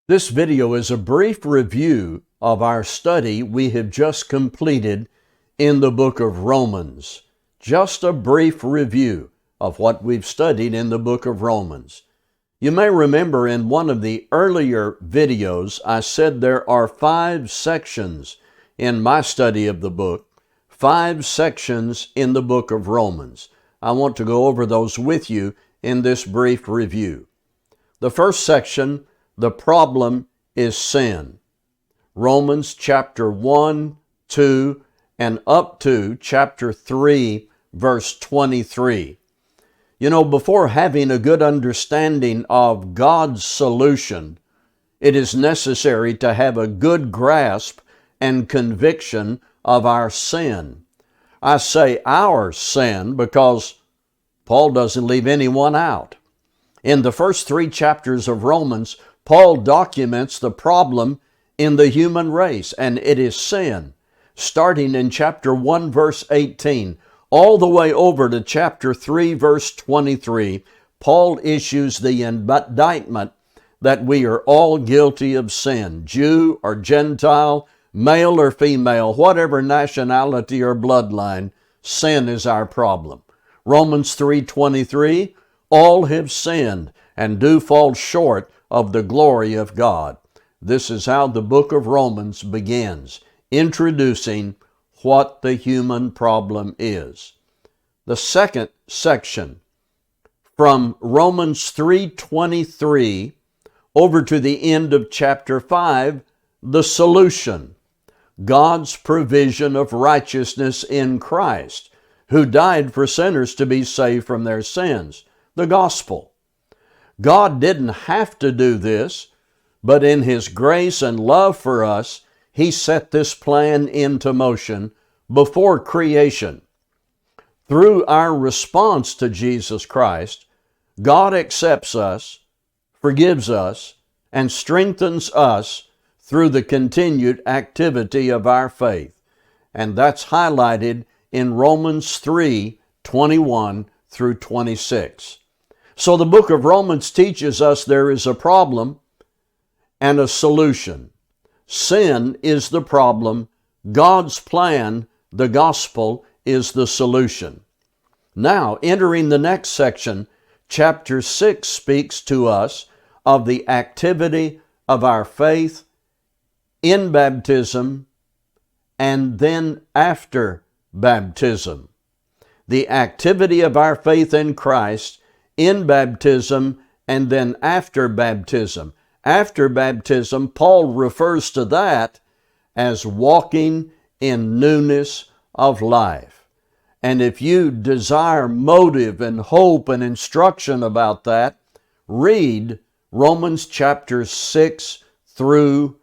This video is a brief review of our study we have just completed in the book of Romans. Just a brief review of what we've studied in the book of Romans. You may remember in one of the earlier videos I said there are 5 sections in my study of the book, 5 sections in the book of Romans. I want to go over those with you in this brief review. The first section, the problem is sin. Romans chapter 1, 2, and up to chapter 3, verse 23. You know, before having a good understanding of God's solution, it is necessary to have a good grasp and conviction of our sin. I say our sin because Paul doesn't leave anyone out. In the first 3 chapters of Romans, Paul documents the problem in the human race, and it is sin. Starting in chapter 1, verse 18, all the way over to chapter 3, verse 23, Paul issues the indictment that we are all guilty of sin. Jew or Gentile, male or female, whatever nationality or bloodline, sin is our problem. Romans 3:23, all have sinned and do fall short of the glory of God. This is how the book of Romans begins, introducing what the human problem is. The second section, from Romans 3:23 over to the end of chapter 5, the solution, God's provision of righteousness in Christ, who died for sinners to be saved from their sins, the gospel. God didn't have to do this, but in His grace and love for us, He set this plan into motion before creation. Through our response to Jesus Christ, God accepts us, forgives us, and strengthens us through the continued activity of our faith. And that's highlighted in Romans 3:21 through 26. So the book of Romans teaches us there is a problem and a solution. Sin is the problem. God's plan, the gospel, is the solution. Now, entering the next section, chapter 6 speaks to us of the activity of our faith in baptism and then after baptism. The activity of our faith in Christ in baptism and then after baptism. After baptism, Paul refers to that as walking in newness of life. And if you desire motive and hope and instruction about that, read Romans chapters 6 through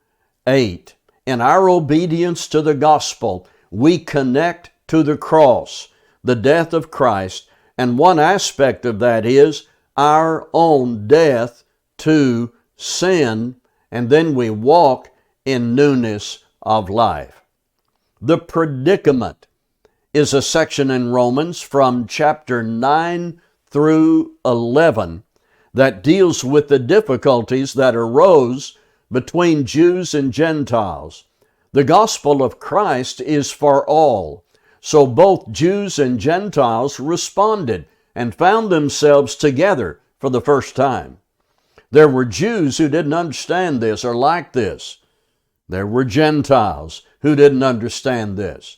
8. In our obedience to the gospel, we connect to the cross, the death of Christ, and one aspect of that is our own death to sin, and then we walk in newness of life. The predicament is a section in Romans from chapter 9 through 11 that deals with the difficulties that arose between Jews and Gentiles. The gospel of Christ is for all. So both Jews and Gentiles responded and found themselves together for the first time. There were Jews who didn't understand this or like this. There were Gentiles who didn't understand this.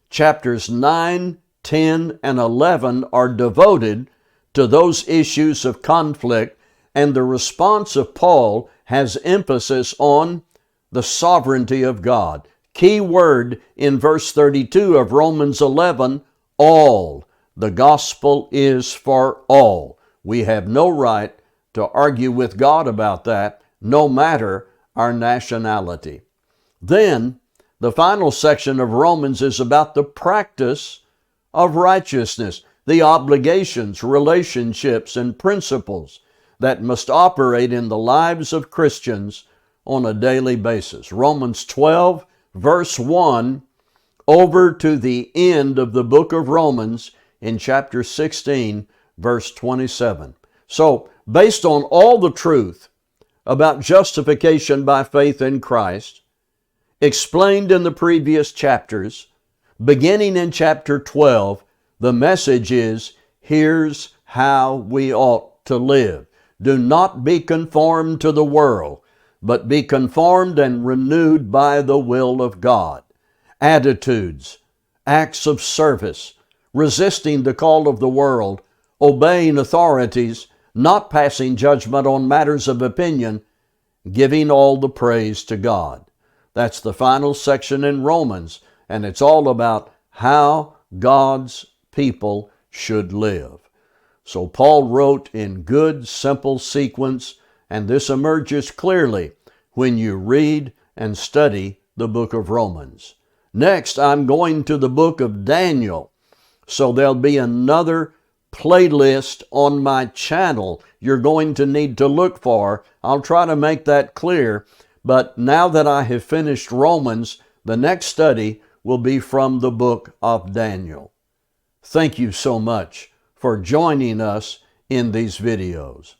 Chapters 9, 10, and 11 are devoted to those issues of conflict, and the response of Paul has emphasis on the sovereignty of God. Key word in verse 32 of Romans 11, all. The gospel is for all. We have no right to argue with God about that, no matter our nationality. Then, the final section of Romans is about the practice of righteousness, the obligations, relationships, and principles that must operate in the lives of Christians on a daily basis. Romans 12, verse 1, over to the end of the book of Romans in chapter 16, verse 27. So, based on all the truth about justification by faith in Christ, explained in the previous chapters. Beginning in chapter 12, the message is, here's how we ought to live. Do not be conformed to the world, but be conformed and renewed by the will of God. Attitudes, acts of service, resisting the call of the world, obeying authorities, not passing judgment on matters of opinion, giving all the praise to God. That's the final section in Romans, and it's all about how God's people should live. So Paul wrote in good, simple sequence, and this emerges clearly when you read and study the book of Romans. Next, I'm going to the book of Daniel. So there'll be another playlist on my channel you're going to need to look for. I'll try to make that clear. But now that I have finished Romans, the next study will be from the book of Daniel. Thank you so much for joining us in these videos.